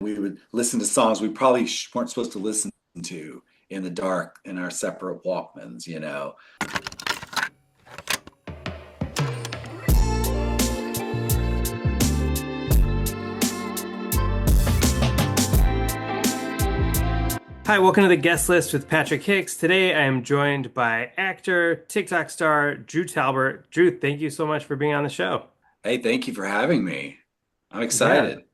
We would listen to songs we probably weren't supposed to listen to in the dark in our separate Walkmans. Hi, welcome to the guest list with Patrick Hicks. Today I am joined by actor, TikTok star Drew Talbert. Drew, thank you so much for being on the show. Hey, thank you for having me. I'm Yeah. excited.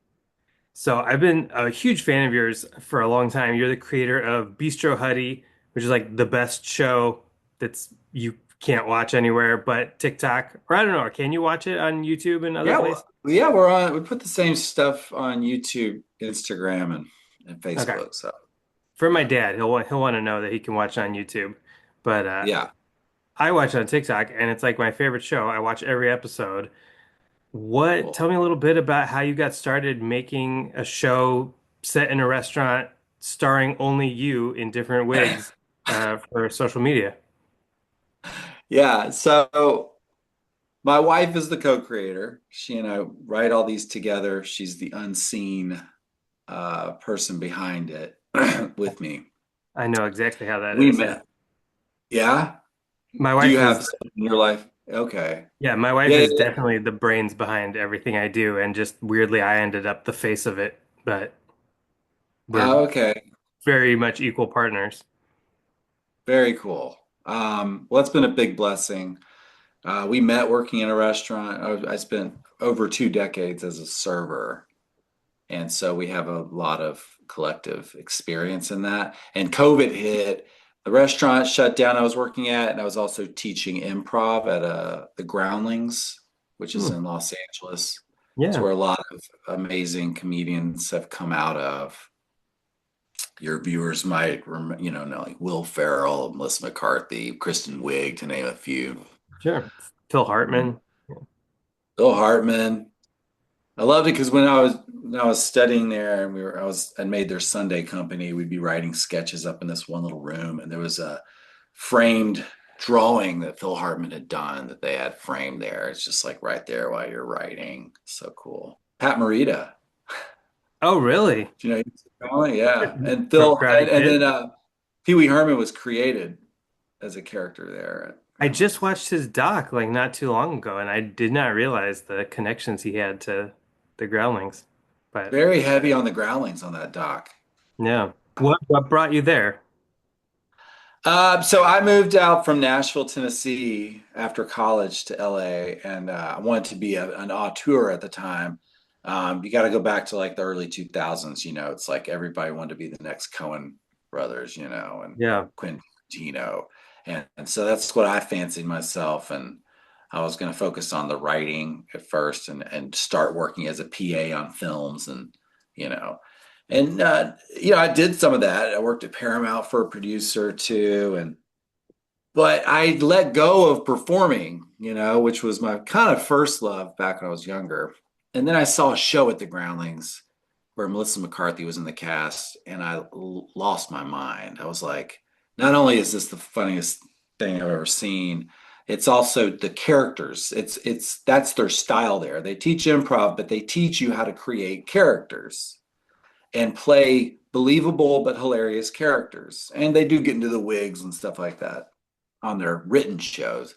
So I've been a huge fan of yours for a long time. You're the creator of Bistro Huddy, which is like the best show that's you can't watch anywhere but TikTok. Or I don't know, or can you watch it on YouTube and other Yeah, places? yeah, we put the same stuff on YouTube, Instagram, and Okay. Facebook. So For my dad, he'll want to know that he can watch on YouTube. But yeah. I watch on TikTok and it's like my favorite show. I watch every episode. Tell Cool. me a little bit about how you got started making a show set in a restaurant starring only you in different wigs for social media. Yeah, so my wife is the co-creator. She and I write all these together. She's the unseen person behind it with me. I know exactly how that We is. Yeah. met. Yeah. My Do you wife have is, someone in your life? Okay. yeah, my wife Yeah, is yeah. definitely the brains behind everything I do. And just weirdly, I ended up the face of it, but we're Okay. very much equal partners. Very cool. Well, it's been a big blessing. We met working in a restaurant. I spent over 2 decades as a server, and so we have a lot of collective experience in that. And COVID hit, the restaurant shut down I was working at, and I was also teaching improv at the Groundlings, which is Hmm. in Los Angeles. It's Yeah. where a lot of amazing comedians have come out of. Your viewers might know like Will Ferrell, Melissa McCarthy, Kristen Wiig, to name a few. Sure. Phil Hartman. Bill Hartman. I loved it because when I was studying there and I made their Sunday company, we'd be writing sketches up in this one little room, and there was a framed drawing that Phil Hartman had done that they had framed there. It's just like right there while you're writing. So cool. Pat Morita. Oh, really? Do you know yeah. And From Phil Karate and Kid? then Pee Wee Herman was created as a character there at I just Groundlings. watched his doc like not too long ago, and I did not realize the connections he had to the Groundlings. But Very heavy on the Groundlings on that doc. yeah, what brought you there? So I moved out from Nashville, Tennessee after college to LA, and I wanted to be an auteur at the time. You got to go back to like the early 2000s. It's like everybody wanted to be the next Coen brothers, and Yeah, Quentin Tarantino, and so that's what I fancied myself. And I was going to focus on the writing at first, and start working as a PA on films, you know. And I did some of that. I worked at Paramount for a producer too, and but I let go of performing, which was my kind of first love back when I was younger. And then I saw a show at the Groundlings where Melissa McCarthy was in the cast, and lost my mind. I was like, not only is this the funniest thing I've ever seen, it's also the characters. It's that's their style there. They teach improv, but they teach you how to create characters and play believable but hilarious characters. And they do get into the wigs and stuff like that on their written shows.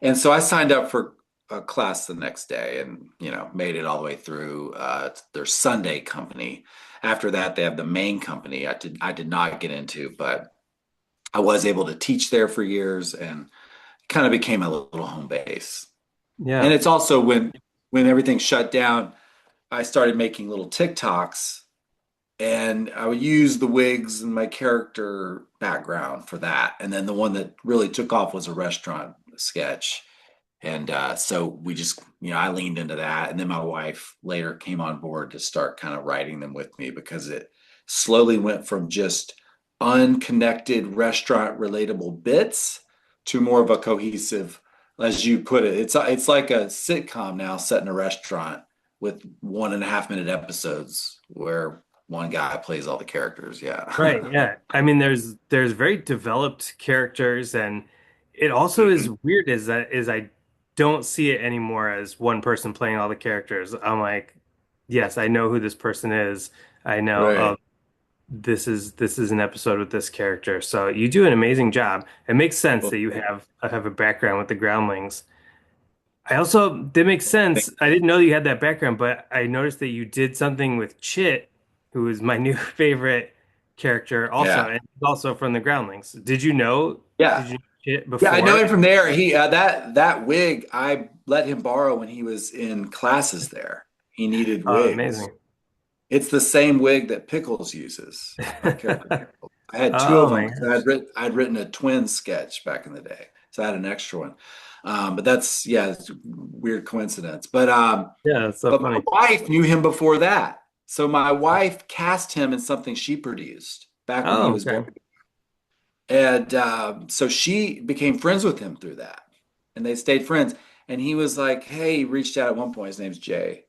And so I signed up for a class the next day and, made it all the way through their Sunday company. After that, they have the main company I did not get into, but I was able to teach there for years and kind of became a little home base. And yeah, it's also when everything shut down, I started making little TikToks, and I would use the wigs and my character background for that. And then the one that really took off was a restaurant sketch. And so we just, I leaned into that. And then my wife later came on board to start kind of writing them with me because it slowly went from just unconnected restaurant relatable bits to more of a cohesive, as you put it. It's like a sitcom now set in a restaurant with 1.5 minute episodes where one guy plays all the characters. right. Yeah. Yeah, I mean, there's very developed characters, and it also is weird is I don't see it anymore as one person playing all the characters. I'm like, yes, I know who this person is. I know. Right. This is an episode with this character. So you do an amazing job. It makes sense Well, that you have a background with the groundlings. I also that makes sense. I didn't know you had that background, but I noticed that you did something with Chit, who is my new favorite character also, yeah. and he's also from the groundlings. Yeah. Did you know Chit Yeah, I know before? him from there. He that wig I let him borrow when he was in classes there. He needed Oh, wigs. amazing. It's the same wig that Pickles uses, my character Pickles. I had two Oh of them my because gosh. I'd written a twin sketch back in the day, so I had an extra one. But that's yeah, it's a weird coincidence. Yeah, that's so But my funny. wife knew him before that, so my wife cast him in something she produced back when he Oh, was born, okay. and so she became friends with him through that, and they stayed friends. And he was like, "Hey," he reached out at one point. His name's Jay.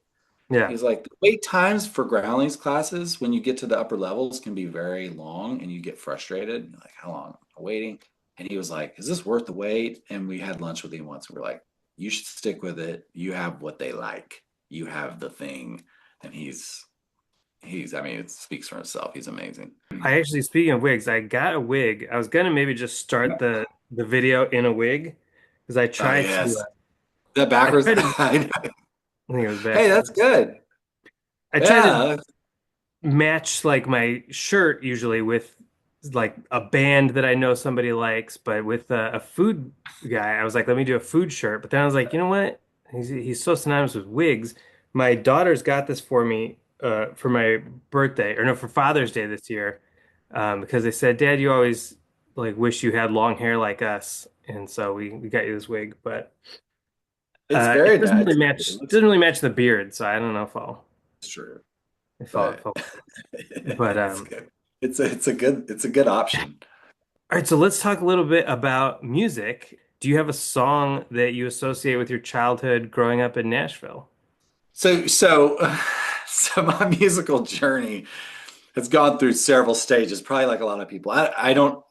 Yeah. He's like, the wait times for Groundlings classes when you get to the upper levels can be very long and you get frustrated. You're like, how long am I waiting? And he was like, is this worth the wait? And we had lunch with him once. And we're like, you should stick with it. You have what they like. You have the thing. And I mean, it speaks for himself. He's amazing. I actually, speaking of wigs, I got a wig. I was gonna maybe just start the video in a wig because Oh, yes. That I backwards? tried to, I think it was Hey, that's backwards. good. I tried to Yeah. match like my shirt usually with like a band that I know somebody likes, but with a food guy, I was like, let me do a food shirt. But then I was like, you know what? He's so synonymous with wigs. My daughter's got this for me for my birthday, or no, for Father's Day this year, because they said, Dad, you always like wish you had long hair like us, and so we got you this wig. But It's it very doesn't really nice. It match. looks Doesn't really match the beard, so I don't know it's true, if but I'll but it's good. It's a good option. All right, so let's talk a little bit about music. Do you have a song that you associate with your childhood growing up in Nashville? So, so, so my musical journey has gone through several stages, probably like a lot of people. I don't,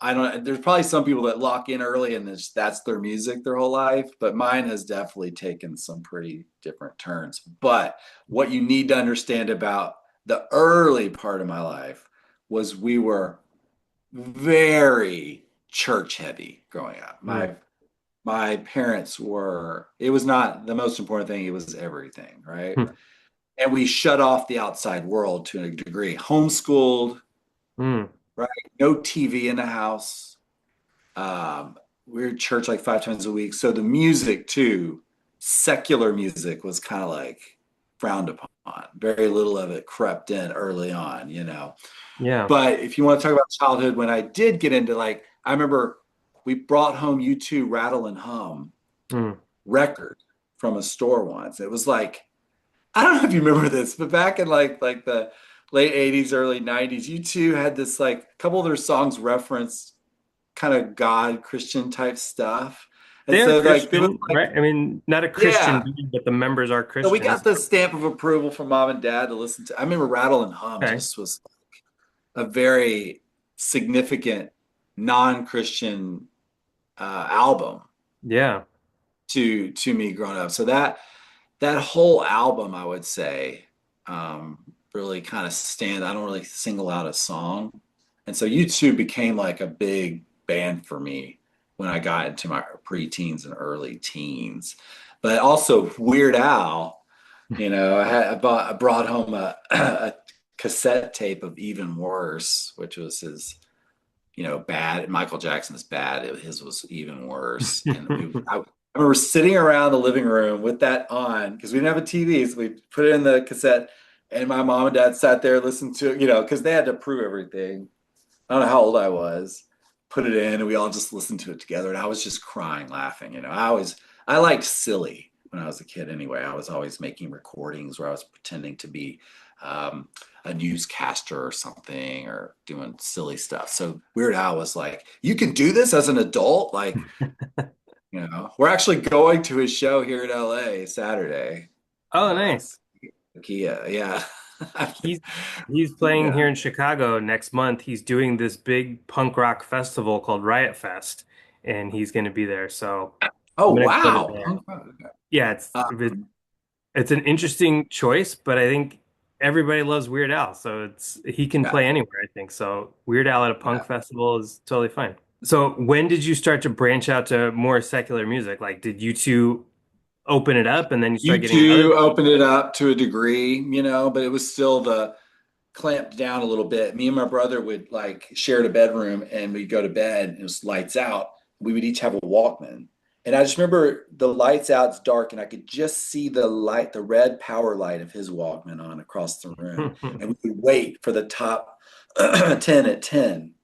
there's probably some people that lock in early and that's their music their whole life, but mine has definitely taken some pretty different turns. But what you need to understand about the early part of my life was we were very church heavy growing up. Mm, My parents were, it was not the most important thing, it was everything, right? mm, And we shut off the outside world to a degree. Homeschooled, mm. right? No TV in the house. We were at church like 5 times a week. So the music too, secular music was kind of like frowned upon. Very little of it crept in early on. Yeah. But if you want to talk about childhood, when I did get into like, I remember we brought home U2 Rattle and Hum Mm. record from a store once. It was like, I don't know if you remember this, but back in like the late 80s, early 90s, U2 had this like a couple of their songs referenced kind of God Christian type stuff. And They are so like it was Christian, like, right? I mean, not a Christian yeah. band, but the members are So we got Christians. the stamp of approval from mom and dad to listen to. I remember Rattle and Hum Okay. just was a very significant non-Christian album Yeah. to me growing up. So that whole album, I would say, really kind of stand. I don't really single out a song, and so U2 became like a big band for me when I got into my preteens and early teens. But also Weird Al, I brought home a cassette tape of Even Worse, which was his bad. Michael Jackson's bad. His was even worse. And I remember sitting around the living room with that on because we didn't have a TV, so we put it in the cassette, and my mom and dad sat there listening to it, because they had to prove everything. I don't know how old I was. Put it in, and we all just listened to it together, and I was just crying, laughing. I liked silly when I was a kid. Anyway, I was always making recordings where I was pretending to be um, a newscaster or something, or doing silly stuff. So Weird Al was like, "You can do this as an adult." Like, we're actually going to his show here in LA Saturday. Oh, Uh, nice. Kia, yeah, He's he's playing yeah. here in Chicago next month. He's doing this big punk rock festival called Riot Fest, and he's going to be there. So Oh I'm going to go to wow. that. Yeah, Um, it's an interesting choice, but I think everybody loves Weird Al, so it's he can Yeah. play anywhere, I think. So Weird Al at a punk Yeah. festival is totally fine. So when did you start to branch out to more secular music? Like, did you two open it up and then you start You getting other? two opened it up to a degree, but it was still the clamped down a little bit. Me and my brother would like share a bedroom and we'd go to bed and it was lights out. We would each have a Walkman. And I just remember the lights out, it's dark, and I could just see the light, the red power light of his Walkman on across the room. And we would wait for the top 10 at 10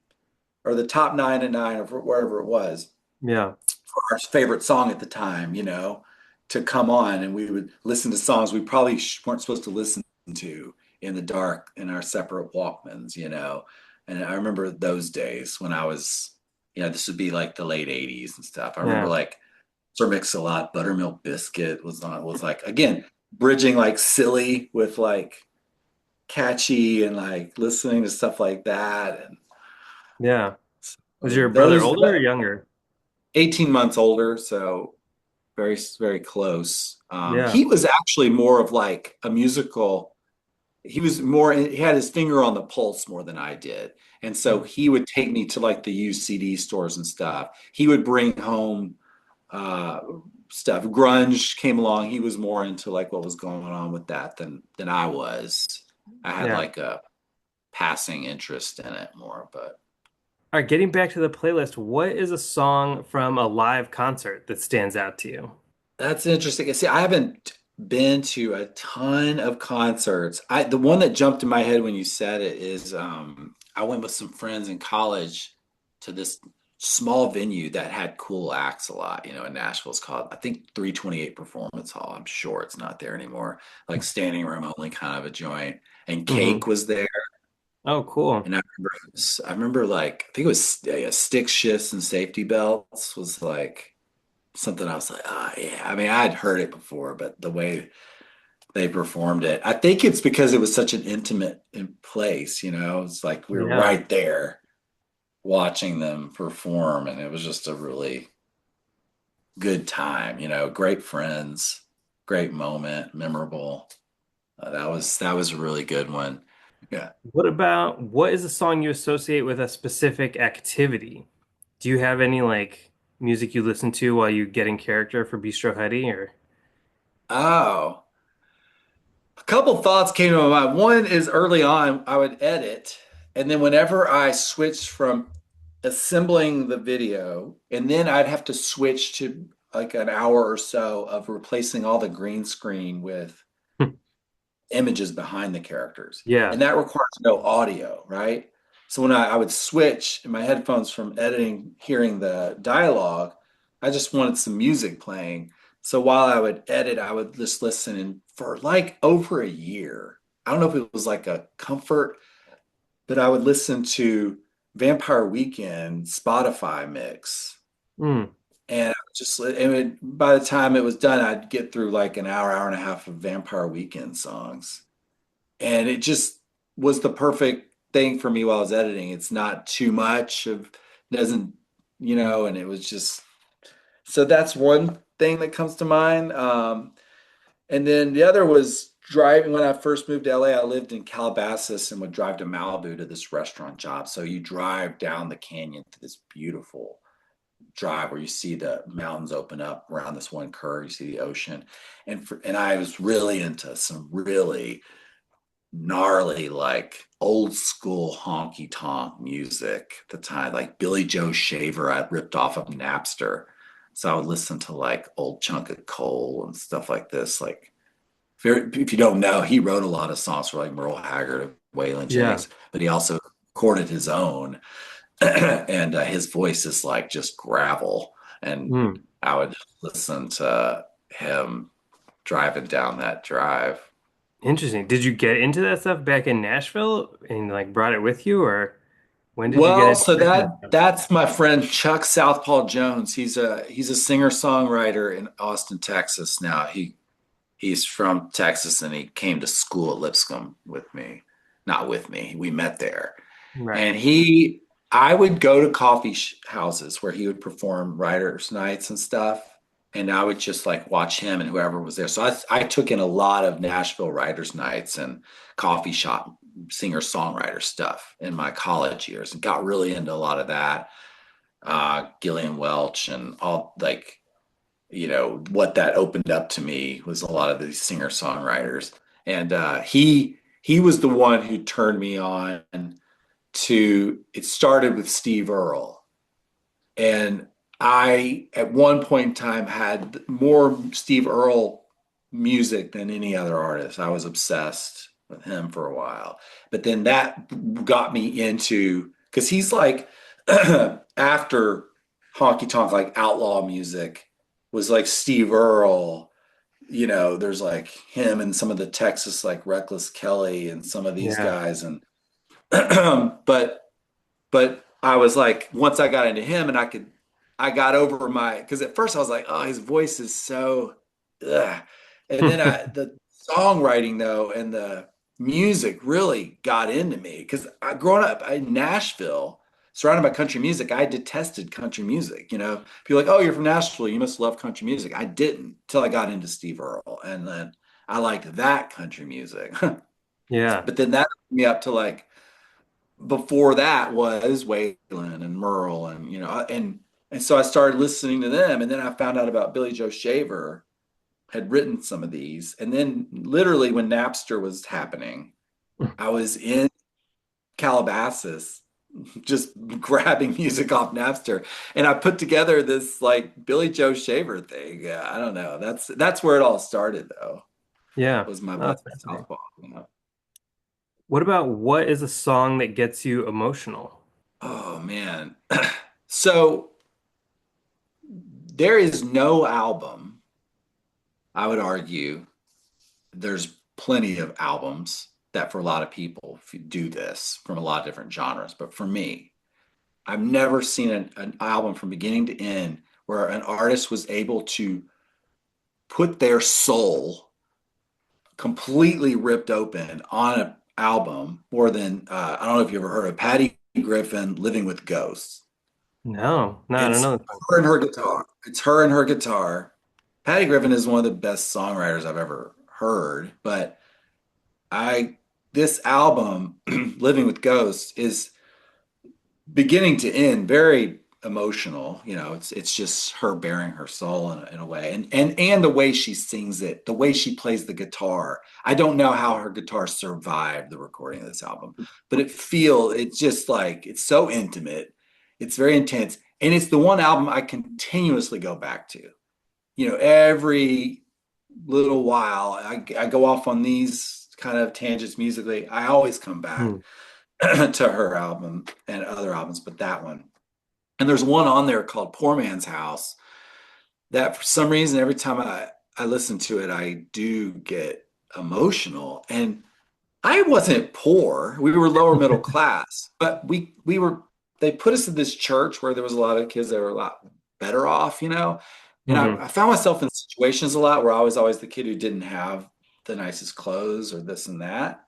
or the top 9 at 9 or wherever it was Yeah. for our favorite song at the time, to come on. And we would listen to songs we probably weren't supposed to listen to in the dark in our separate Walkmans. And I remember those days when I was, this would be like the late 80s and stuff. I remember Yeah. like Sir Mix-a-Lot, Buttermilk Biscuit was like, again, bridging like silly with like catchy and like listening to stuff like that. And Yeah. Was so your brother those older or younger? 18 months older, so very, very close. Yeah. He was actually more of like a musical. He had his finger on the pulse more than I did. And so he would take me to like the used CD stores and stuff. He would bring home uh, stuff. Grunge came along. He was more into like what was going on with that than I was. I had Yeah. like a passing interest in it more, but All right, getting back to the playlist, what is a song from a live concert that stands out to you? that's interesting. See, I haven't been to a ton of concerts. The one that jumped in my head when you said it is I went with some friends in college to this small venue that had cool acts a lot, in Nashville. It's called, I think, 328 Performance Hall. I'm sure it's not there anymore. Like standing room only kind of a joint. And Hmm. Cake was there. Oh, cool. And I remember like I think it was Stick Shifts and Safety Belts was like something I was like, oh yeah. I mean, I'd heard it before, but the way they performed it, I think it's because it was such an intimate place, It's like we were Yeah. right there watching them perform, and it was just a really good time, great friends, great moment, memorable. That was a really good one. Yeah. What is a song you associate with a specific activity? Do you have any like music you listen to while you get in character for Bistro Huddy or? Oh, a couple thoughts came to my mind. One is early on, I would edit, and then whenever I switched from assembling the video, and then I'd have to switch to like an hour or so of replacing all the green screen with images behind the characters. Yeah. And that requires no audio, right? So when I would switch in my headphones from editing, hearing the dialogue, I just wanted some music playing. So while I would edit, I would just listen. And for like over a year, I don't know if it was like a comfort, but I would listen to Vampire Weekend Spotify mix. Mm. And by the time it was done, I'd get through like an hour, hour and a half of Vampire Weekend songs. And it just was the perfect thing for me while I was editing. It's not too much of doesn't and it was just so that's one thing that comes to mind. And then the other was driving when I first moved to LA. I lived in Calabasas and would drive to Malibu to this restaurant job. So you drive down the canyon to this beautiful drive where you see the mountains open up around this one curve. You see the ocean, and I was really into some really gnarly, like old school honky tonk music at the time, like Billy Joe Shaver. I ripped off of Napster. So I would listen to like Old Chunk of Coal and stuff like this. Like, if you don't know, he wrote a lot of songs for like Merle Haggard and Waylon Yeah. Jennings, but he also recorded his own. And his voice is like just gravel. And Mm. I would listen to him driving down that drive. Interesting. Did you get into that stuff back in Nashville and like brought it with you, or when did you get Well, into so that kind of stuff? that's my friend Chuck Southpaw Jones. He's a singer-songwriter in Austin, Texas now. He's from Texas and he came to school at Lipscomb with me. Not with me. We met there. Right. And I would go to coffee houses where he would perform writers' nights and stuff. And I would just like watch him and whoever was there. So I took in a lot of Nashville writers' nights and coffee shop singer-songwriter stuff in my college years and got really into a lot of that. Gillian Welch and all like, what that opened up to me was a lot of these singer-songwriters. And he was the one who turned me on to it. Started with Steve Earle. And I, at one point in time, had more Steve Earle music than any other artist. I was obsessed with him for a while. But then that got me into, because he's like, after honky tonk, like outlaw music, was like Steve Earle. There's like him and some of the Texas, like Reckless Kelly and some of these Yeah. guys. And, but I was like, once I got into him and I got over because at first I was like, oh, his voice is so, ugh. And then the songwriting though, and the music really got into me because growing up in Nashville, surrounded by country music, I detested country music. People are like, oh, you're from Nashville, you must love country music. I didn't till I got into Steve Earle. And then I liked that country music. Yeah. But then that opened me up to like, before that was Waylon and Merle, and and so I started listening to them, and then I found out about Billy Joe Shaver had written some of these, and then literally when Napster was happening, I was in Calabasas just grabbing music off Napster, and I put together this like Billy Joe Shaver thing. Yeah, I don't know. That's where it all started, though. Yeah. Was my Oh, buddy that's fascinating. Southpaw. What about what is a song that gets you emotional? Oh man. So there is no album, I would argue, there's plenty of albums that for a lot of people do this from a lot of different genres. But for me, I've never seen an album from beginning to end where an artist was able to put their soul completely ripped open on an album more than, I don't know if you ever heard of Patty Griffin, Living with Ghosts. No, no, I don't It's know. her and her guitar. It's her and her guitar. Patty Griffin is one of the best songwriters I've ever heard, but I this album, Living with Ghosts, is beginning to end very emotional. It's just her bearing her soul in a way, and the way she sings it, the way she plays the guitar. I don't know how her guitar survived the recording of this album, but it's just like it's so intimate. It's very intense, and it's the one album I continuously go back to. Every little while, I go off on these kind of tangents musically. I always come back Hmm. to her album and other albums, but that one. And there's one on there called Poor Man's House that for some reason, every time I listen to it, I do get emotional. And I wasn't poor. We were lower middle class, but they put us in this church where there was a lot of kids that were a lot better off. And Hmm. I found myself in situations a lot where I was always the kid who didn't have the nicest clothes or this and that.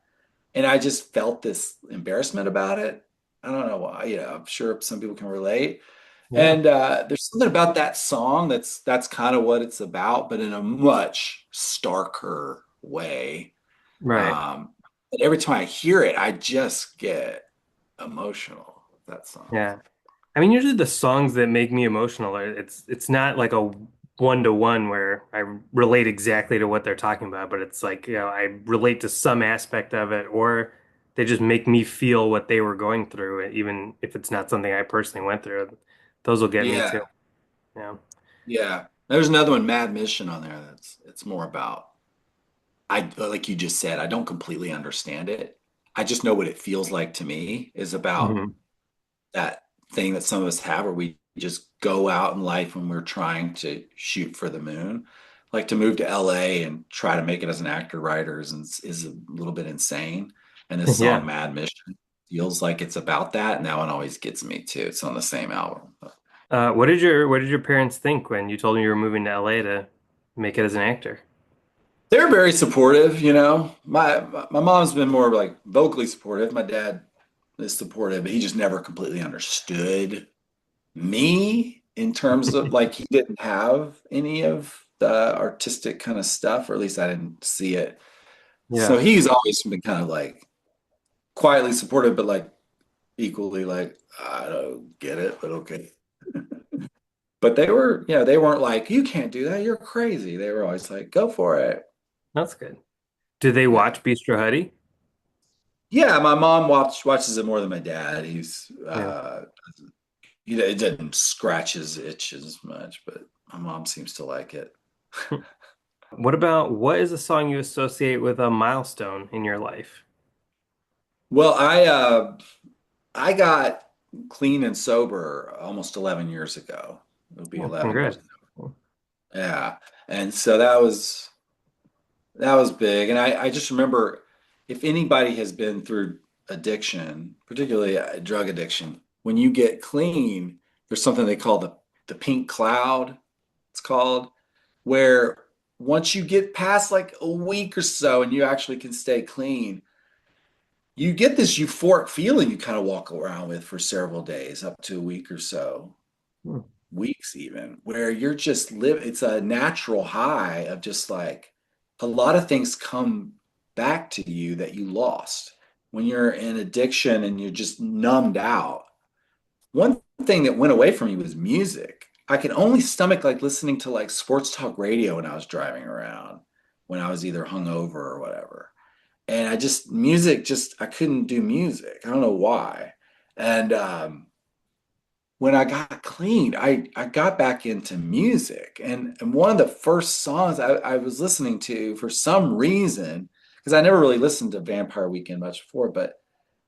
And I just felt this embarrassment about it. I don't know why. I'm sure some people can relate. Yeah. And there's something about that song that's kind of what it's about, but in a much starker way. Right. But every time I hear it, I just get emotional with that song. Yeah. I mean, usually the songs that make me emotional it's not like a one to one where I relate exactly to what they're talking about, but it's like, I relate to some aspect of it, or they just make me feel what they were going through, even if it's not something I personally went through. Those will get me Yeah, too. Yeah. yeah. There's another one, Mad Mission, on there. It's more about, I like you just said, I don't completely understand it. I just know what it feels like to me is about Hmm. that thing that some of us have where we just go out in life when we're trying to shoot for the moon. Like to move to LA and try to make it as an actor writer is a little bit insane. And this song Yeah. Mad Mission feels like it's about that. And that one always gets me too. It's on the same album. What did your parents think when you told them you were moving to LA to make it as an actor? They're very supportive. My mom's been more like vocally supportive. My dad is supportive, but he just never completely understood me in terms of like he didn't have any of the artistic kind of stuff, or at least I didn't see it Yeah, So he's always been kind of like quietly supportive, but like equally like, I don't get it, but okay. But they were, they weren't like, you can't do that, you're crazy. They were always like, go for it. that's good. Do they Yeah. watch Bistro Huddy? Yeah, my mom watches it more than my dad. Yeah. It doesn't scratch his itch as much, but my mom seems to like it. What is a song you associate with a milestone in your life? Well, I got clean and sober almost 11 years ago. It'll be Oh, 11 years. congrats. Oh, Yeah. And so that was big. And I just remember if anybody has been through addiction, particularly drug addiction, when you get clean, there's something they call the pink cloud, it's called, where once you get past like a week or so and you actually can stay clean, you get this euphoric feeling you kind of walk around with for several days, up to a week or so, hmm. weeks even, where you're just it's a natural high of just like a lot of things come back to you that you lost when you're in addiction and you're just numbed out. One thing that went away from me was music. I could only stomach like listening to like sports talk radio when I was driving around, when I was either hungover or whatever. And I couldn't do music. I don't know why. And when I got clean, I got back into music. And one of the first songs I was listening to for some reason, because I never really listened to Vampire Weekend much before, but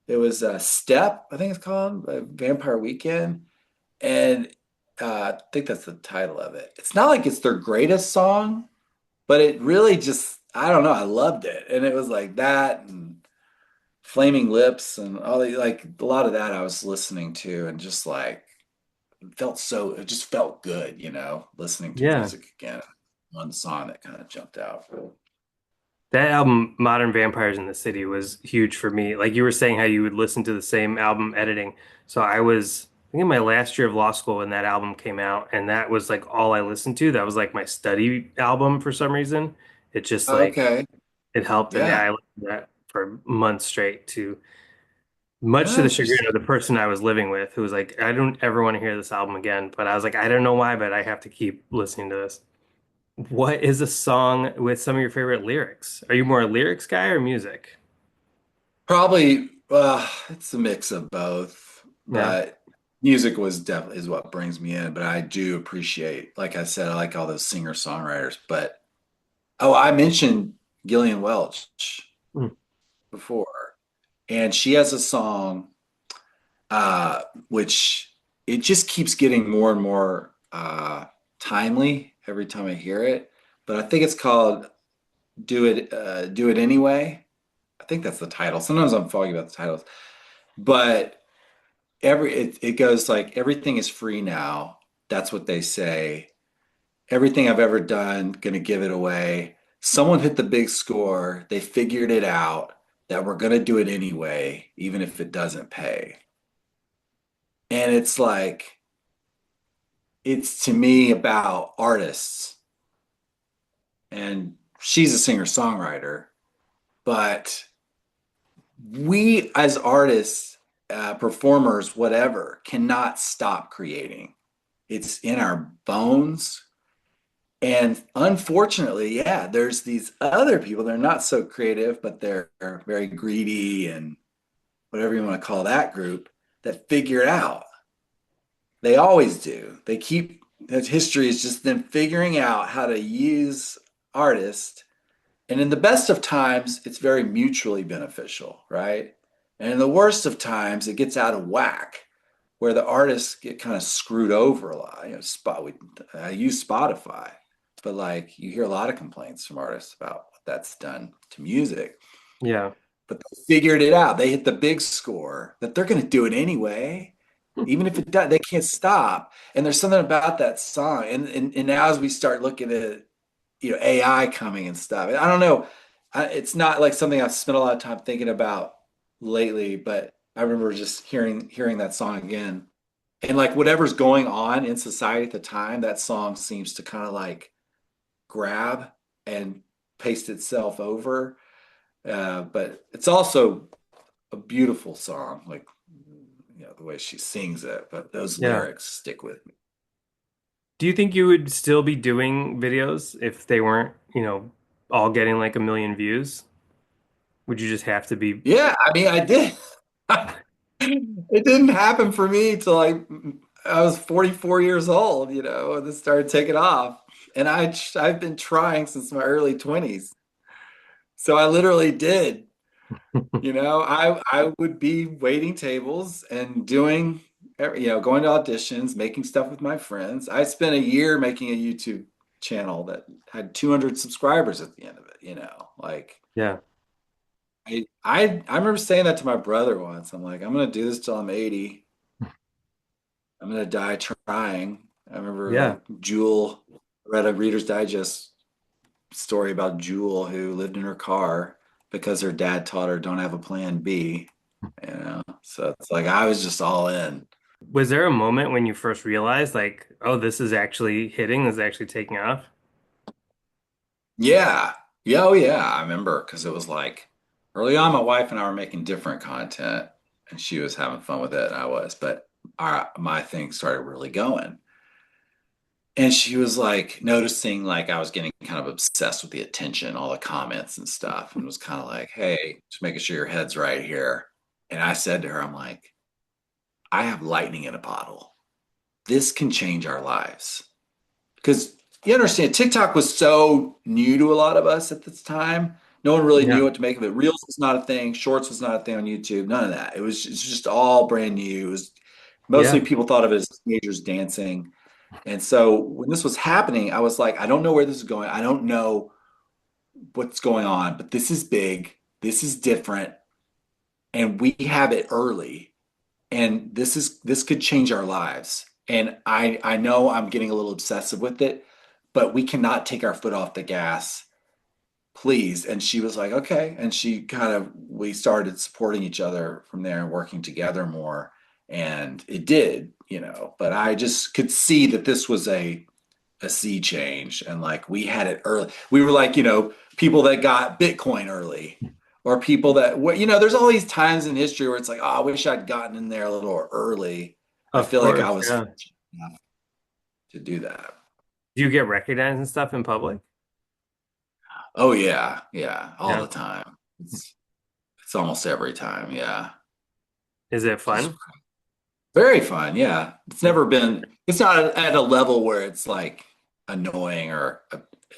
it was Step, I think it's called, Vampire Weekend. And I think that's the title of it. It's not like it's their greatest song, but it really just, I don't know, I loved it. And it was like that and Flaming Lips and all the, like a lot of that I was listening to and just like it just felt good, listening to Yeah. music again. One song that kind of jumped out. That album, Modern Vampires in the City, was huge for me. Like you were saying, how you would listen to the same album editing. So I think in my last year of law school when that album came out, and that was like all I listened to. That was like my study album for some reason. It just like Okay. it helped, and yeah, Yeah. I listened to that for months straight to much to Yeah, the it's chagrin just of the person I was living with, who was like, I don't ever want to hear this album again. But I was like, I don't know why, but I have to keep listening to this. What is a song with some of your favorite lyrics? Are you more a lyrics guy or music? probably it's a mix of both, Yeah. but music was definitely is what brings me in. But I do appreciate, like I said, I like all those singer-songwriters. But oh, I mentioned Gillian Welch Mm. before, and she has a song which it just keeps getting more and more timely every time I hear it. But I think it's called Do It Anyway." I think that's the title. Sometimes I'm foggy about the titles, but it goes like everything is free now. That's what they say. Everything I've ever done, gonna give it away. Someone hit the big score. They figured it out that we're gonna do it anyway, even if it doesn't pay. And it's like it's to me about artists, and she's a singer-songwriter, but we as artists, performers, whatever, cannot stop creating. It's in our bones. And unfortunately, yeah, there's these other people, they're not so creative, but they're very greedy and whatever you want to call that group that figure it out. They always do. That history is just them figuring out how to use artists. And in the best of times, it's very mutually beneficial, right? And in the worst of times, it gets out of whack, where the artists get kind of screwed over a lot. I use Spotify, but like you hear a lot of complaints from artists about what that's done to music. Yeah. But they figured it out. They hit the big score that they're going to do it anyway, even if it does. They can't stop. And there's something about that song. And now as we start looking at AI coming and stuff. I don't know. It's not like something I've spent a lot of time thinking about lately, but I remember just hearing that song again. And like whatever's going on in society at the time, that song seems to kind of like grab and paste itself over. But it's also a beautiful song, like the way she sings it. But those Yeah. lyrics stick with me. Do you think you would still be doing videos if they weren't, all getting like a million views? Would you just have to be? Yeah, I mean, I did. It didn't happen for me till like I was 44 years old, and this started taking off. And I've been trying since my early 20s. So I literally did. I would be waiting tables and doing, going to auditions, making stuff with my friends. I spent a year making a YouTube channel that had 200 subscribers at the end of it. Like Yeah. I remember saying that to my brother once. I'm like, I'm gonna do this till I'm 80. I'm gonna die trying. I remember Yeah. like Jewel read a Reader's Digest story about Jewel who lived in her car because her dad taught her don't have a plan B. So it's like I was just all in. Was there a moment when you first realized like, oh, this is actually hitting, this is actually taking off? Yeah. Yeah, oh yeah. I remember because it was like early on my wife and I were making different content and she was having fun with it and I was, but my thing started really going. And she was like noticing like I was getting kind of obsessed with the attention, all the comments and stuff, and was kind of like, hey, just making sure your head's right here. And I said to her, I'm like, I have lightning in a bottle. This can change our lives. Because you understand, TikTok was so new to a lot of us at this time. No one really knew Yeah. what to make of it. Reels was not a thing. Shorts was not a thing on YouTube. None of that. It's just all brand new. It was mostly Yeah. people thought of it as teenagers dancing. And so when this was happening, I was like, I don't know where this is going. I don't know what's going on, but this is big. This is different. And we have it early. And this could change our lives. And I know I'm getting a little obsessive with it, but we cannot take our foot off the gas, please. And she was like, okay. And we started supporting each other from there and working together more. And it did. But I just could see that this was a sea change and like we had it early. We were like, people that got Bitcoin early or people that, there's all these times in history where it's like, oh, I wish I'd gotten in there a little early. I Of feel like I course. was Yeah. fortunate enough to do that. Do you get recognized and stuff in public? Oh yeah, yeah, all Yeah. the time. It's almost every time, yeah. Is it Just fun? very fun, yeah. It's not at a level where it's like annoying or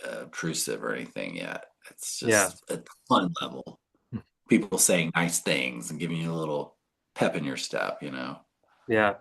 obtrusive or anything yet. It's Yeah. just a fun level. People saying nice things and giving you a little pep in your step. Yeah.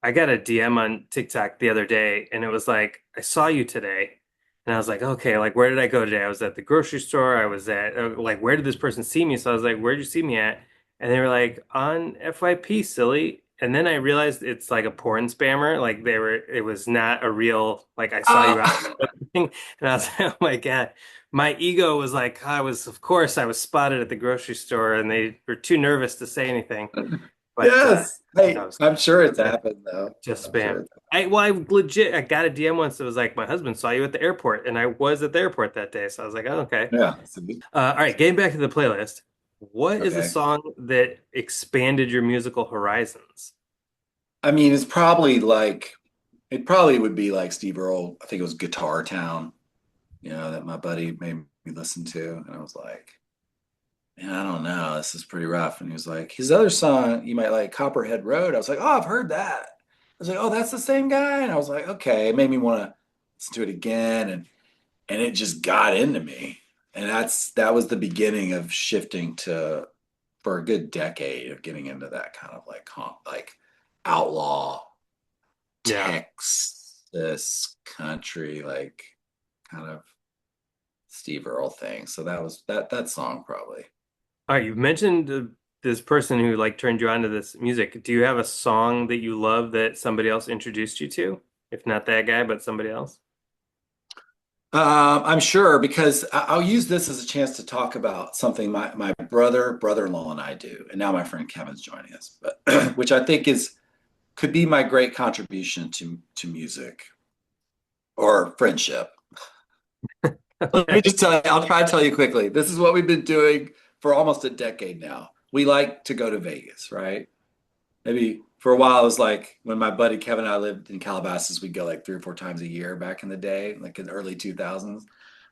I got a DM on TikTok the other day and it was like, I saw you today. And I was like, okay, like where did I go today? I was at the grocery store. I was at like where did this person see me? So I was like, where'd you see me at? And they were like, on FYP, silly. And then I realized it's like a porn spammer. Like it was not a real, like I saw you out Oh, thing. And I was like, oh my God. My ego was like, of course, I was spotted at the grocery store and they were too nervous to say anything. But yes. I Hey, was I'm sure it's happened though. just I'm sure spam. it's I got a DM once that was like, my husband saw you at the airport, and I was at the airport that day. So I was like, oh, okay. yeah. See? All right, getting back to the playlist. What is a Okay. song that expanded your musical horizons? I mean, it probably would be like Steve Earle. I think it was Guitar Town, that my buddy made me listen to. And I was like, man, I don't know. This is pretty rough. And he was like, his other song, you might like Copperhead Road. I was like, oh, I've heard that. I was like, oh, that's the same guy. And I was like, okay, it made me want to listen to it again. And it just got into me. And that was the beginning of shifting to for a good decade of getting into that kind of like outlaw Yeah. Texas country, like kind of Steve Earle thing. So that song probably. All right, you've mentioned this person who like turned you on to this music. Do you have a song that you love that somebody else introduced you to? If not that guy, but somebody else? I'm sure because I'll use this as a chance to talk about something my brother-in-law and I do, and now my friend Kevin's joining us, but which I think could be my great contribution to music or friendship. Let me Okay. just tell you, I'll try to tell you quickly. This is what we've been doing for almost a decade now, we like to go to Vegas, right? Maybe for a while, it was like when my buddy Kevin and I lived in Calabasas, we'd go like 3 or 4 times a year back in the day, like in the early 2000s.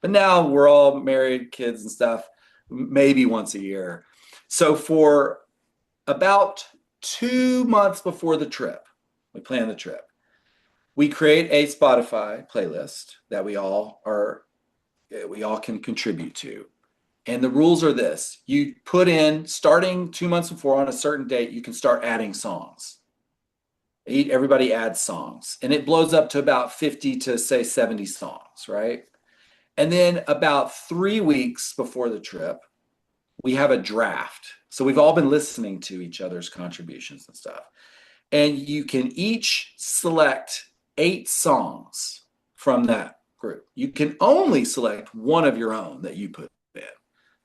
But now we're all married, kids and stuff, maybe once a year. So for about 2 months before the trip, we plan the trip. We create a Spotify playlist that we all can contribute to. And the rules are this: you put in, starting 2 months before on a certain date, you can start adding songs. Everybody adds songs, and it blows up to about 50 to say 70 songs, right? And then about 3 weeks before the trip, we have a draft. So we've all been listening to each other's contributions and stuff. And you can each select 8 songs from that group. You can only select one of your own that you put in.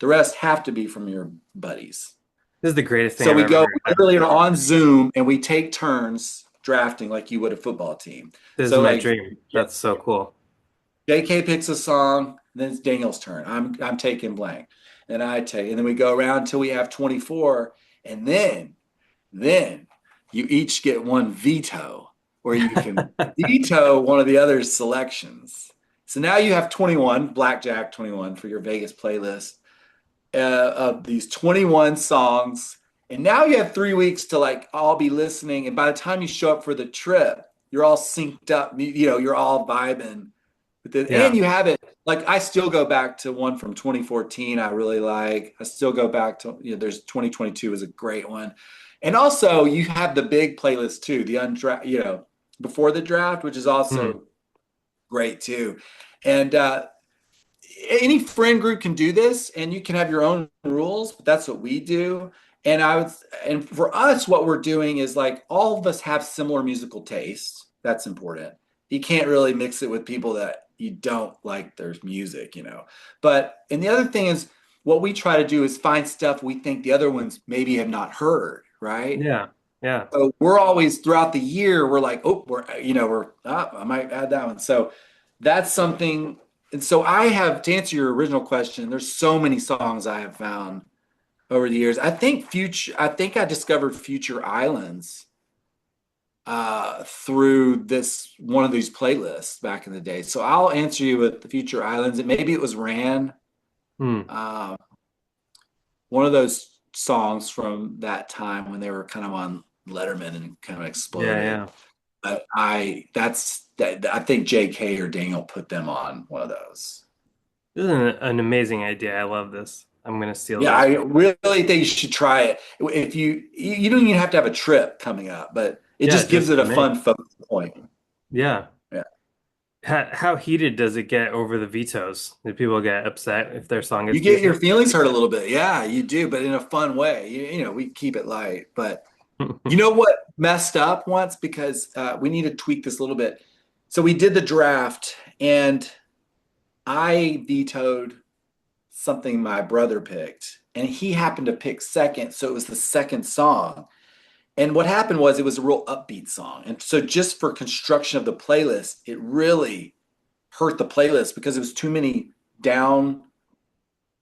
The rest have to be from your buddies. This is the greatest thing So I've we ever go heard. literally on Zoom and we take turns drafting like you would a football team. This is So my like dream. That's so cool. JK picks a song, then it's Daniel's turn. I'm taking blank. And I take, and then we go around until we have 24. And then you each get one veto, where you can veto one of the other's selections. So now you have 21, Blackjack 21 for your Vegas playlist of these 21 songs. And now you have 3 weeks to like all be listening. And by the time you show up for the trip, you're all synced up, you're all vibing with it. And Yeah. you have it. Like I still go back to one from 2014 I really like. I still go back to, there's 2022 is a great one. And also you have the big playlist too, the undraft, before the draft, which is Hmm. also great too. And any friend group can do this and you can have your own rules, but that's what we do. And and for us, what we're doing is like all of us have similar musical tastes. That's important. You can't really mix it with people that you don't like their music. And the other thing is what we try to do is find stuff we think the other ones maybe have not heard, right? Yeah. Yeah. So we're always throughout the year, we're like, oh, I might add that one. So that's something. And so I have, to answer your original question, there's so many songs I have found over the years. I think I discovered Future Islands through this one of these playlists back in the day. So I'll answer you with the Future Islands. And maybe it was Ran, Hmm. uh, one of those songs from that time when they were kind of on Letterman and kind of Yeah. exploded. Yeah. But I think JK or Daniel put them on one of those. This is an amazing idea. I love this. I'm gonna steal Yeah, this. I really think you should try it. If you don't even have to have a trip coming up, but it Yeah, just gives just it for a me. fun focus point. Yeah. Yeah. How heated does it get over the vetoes? Do people get upset if their song gets You get your vetoed? feelings hurt a little bit. Yeah, you do, but in a fun way. We keep it light. But you know what messed up once because we need to tweak this a little bit. So we did the draft and I vetoed something my brother picked, and he happened to pick second, so it was the second song. And what happened was it was a real upbeat song, and so just for construction of the playlist, it really hurt the playlist because it was too many down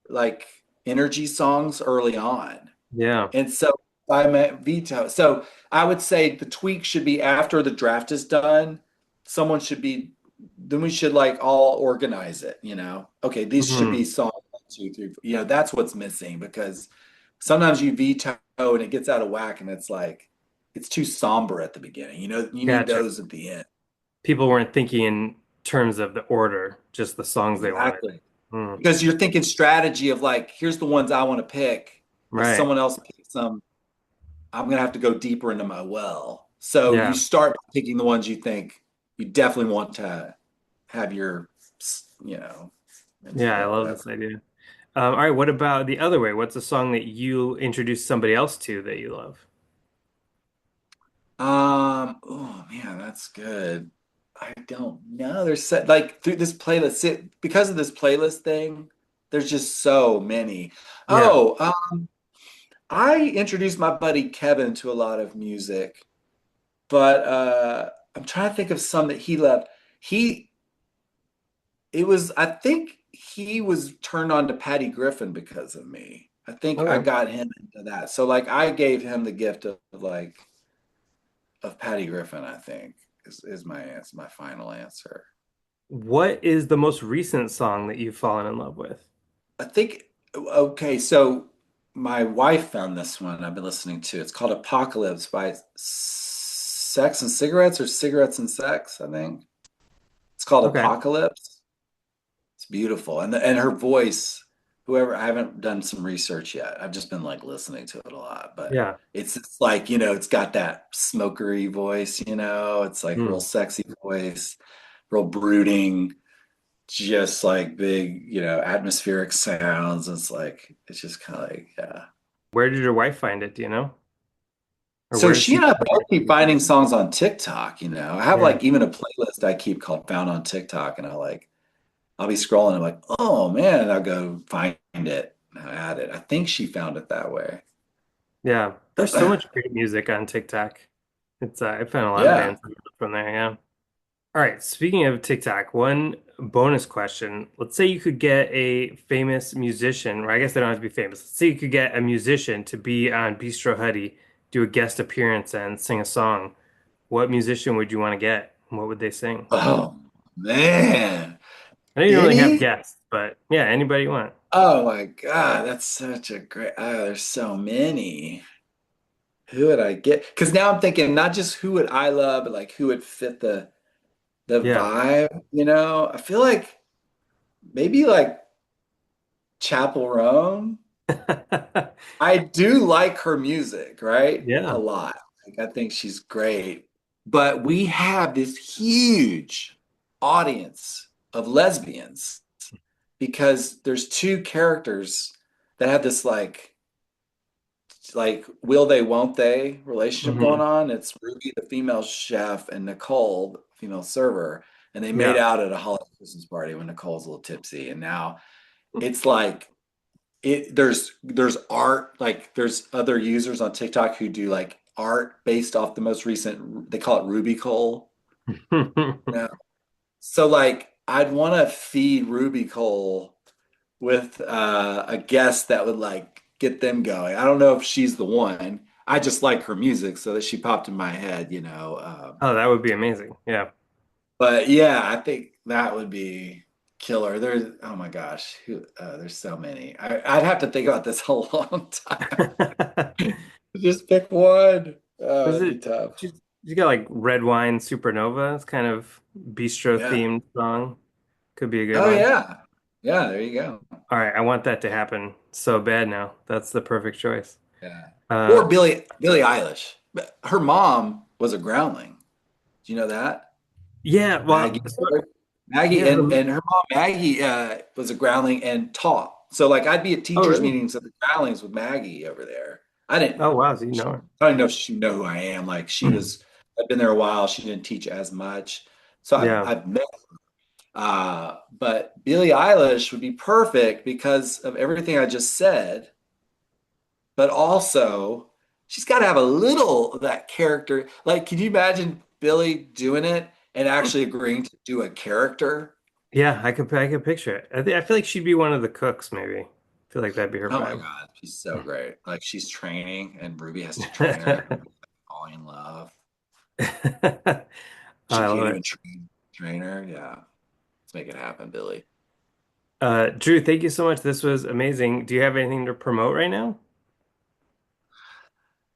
like energy songs early on. Yeah. And so I meant veto. So I would say the tweak should be after the draft is done. Someone should be, then we should like all organize it. Okay, these should be Hmm. song 1, 2, 3, 4. That's what's missing because sometimes you veto and it gets out of whack and it's like it's too somber at the beginning. You need Gotcha. those at the end. People weren't thinking in terms of the order, just the songs they wanted. Exactly. Hmm. Because you're thinking strategy of like, here's the ones I want to pick. If Right. someone else picks them, I'm going to have to go deeper into my well. So you Yeah. start picking the ones you think you definitely want to have your, you know, Yeah, I well, love whatever. this idea. All right, what about the other way? What's a song that you introduced somebody else to that you love? Oh man, that's good. I don't know. Like through this playlist, because of this playlist thing, there's just so many. Yeah. Oh, I introduced my buddy Kevin to a lot of music, but I'm trying to think of some that he loved. He I think he was turned on to Patty Griffin because of me. I think I Okay. got him into that. So like I gave him the gift of like of Patty Griffin, I think is my answer, my final answer. What is the most recent song that you've fallen in love with? I think okay, so my wife found this one I've been listening to. It's called Apocalypse by Sex and Cigarettes or Cigarettes and Sex, I think. It's called Okay. Apocalypse. It's beautiful. And her voice, whoever I haven't done some research yet. I've just been like listening to it a lot, but Yeah. it's like, you know, it's got that smokery voice, you know, it's like real Hmm. sexy voice, real brooding, just like big, you know, atmospheric sounds. It's like it's just kind of like, yeah. Where did your wife find it? Do you know? Or So where did she she and I find both your keep music? finding songs on TikTok, you know. I have Yeah. like even a playlist I keep called Found on TikTok, and I'll be scrolling. I'm like, oh man, and I'll go find it and I'll add it. I think she found it that way. Yeah. There's so much great music on TikTok. It's I found a lot of Yeah. bands from there, yeah. All right, speaking of TikTok, one bonus question. Let's say you could get a famous musician, or I guess they don't have to be famous. Let's say you could get a musician to be on Bistro Huddy, do a guest appearance and sing a song. What musician would you want to get? What would they sing? Oh man. I know you don't really have Any? guests, but yeah, anybody you want. Oh my God, that's such a great. Oh, there's so many. Who would I get? Because now I'm thinking not just who would I love, but like who would fit the Yeah. vibe. You know, I feel like maybe like Chapel Roan. I do like her music, right? A Yeah. lot. Like I think she's great. But we have this huge audience of lesbians because there's two characters that have this like will they won't they relationship going Hmm. on. It's Ruby the female chef and Nicole the female server, and they made Yeah. out at a holiday Christmas party when Nicole's a little tipsy, and now it's like there's art, like there's other users on TikTok who do like art based off the most recent, they call it Ruby Cole, you know? So like I'd want to feed Ruby Cole with a guest that would like get them going. I don't know if she's the one. I just like her music, so that she popped in my head, you know. Oh, that would be amazing. Yeah. But yeah, I think that would be killer. There's oh my gosh, there's so many. I'd have to think about this a long time. Just pick one. Oh, Was it'd be it? tough. You got like Red Wine Supernova. It's kind of bistro Yeah. themed song. Could be a good Oh one. yeah. Yeah, there you go. All right, I want that to happen so bad now. That's the perfect choice. Yeah. Uh, Or Billie Eilish. But her mom was a groundling. Do you know that? yeah, Maggie. well, Maggie yeah, her, and her mom Maggie was a groundling and taught. So like I'd be at oh, teachers really? meetings at the groundlings with Maggie over there. I didn't Oh, wow, so you know I don't know if she know who I am. Like she her. was I've been there a while. She didn't teach as much. So Yeah. I've met but Billie Eilish would be perfect because of everything I just said, but also she's got to have a little of that character. Like, can you imagine Billie doing it and actually agreeing to do a character? Yeah, I could picture it. I feel like she'd be one of the cooks, maybe. I feel like that'd be her Oh my vibe. God, she's so great. Like she's training and Ruby has to train her and Ruby's like falling in love. She I can't love even it. train her. Yeah. Let's make it happen, Billie. Drew, thank you so much. This was amazing. Do you have anything to promote right now?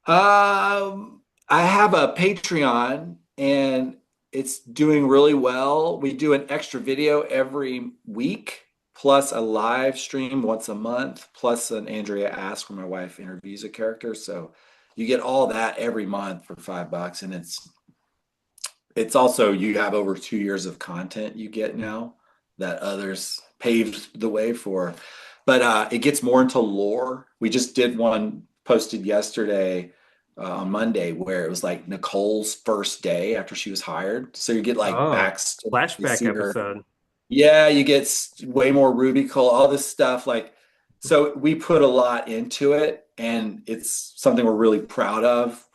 I have a Patreon and it's doing really well. We do an extra video every week, plus a live stream once a month, plus an Andrea Ask where my wife interviews a character. So you get all that every month for $5, and it's also you have over 2 years of content you get now that others paved the way for. But it gets more into lore. We just did one posted yesterday on Monday where it was like Nicole's first day after she was hired. So you get like Oh, backstory. You flashback see her. episode. Yeah, you get way more Ruby Cole, all this stuff. Like, so we put a lot into it, and it's something we're really proud of.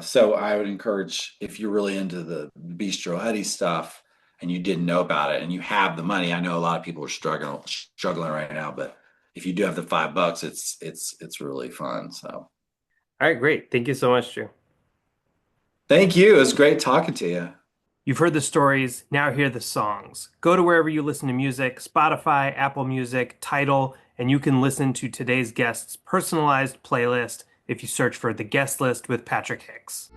So I would encourage if you're really into the Bistro Huddy stuff and you didn't know about it and you have the money. I know a lot of people are struggling right now, but if you do have the $5, it's really fun. So All right, great. Thank you so much, Drew. thank you. It was great talking to you. You've heard the stories, now hear the songs. Go to wherever you listen to music, Spotify, Apple Music, Tidal, and you can listen to today's guest's personalized playlist if you search for The Guest List with Patrick Hicks.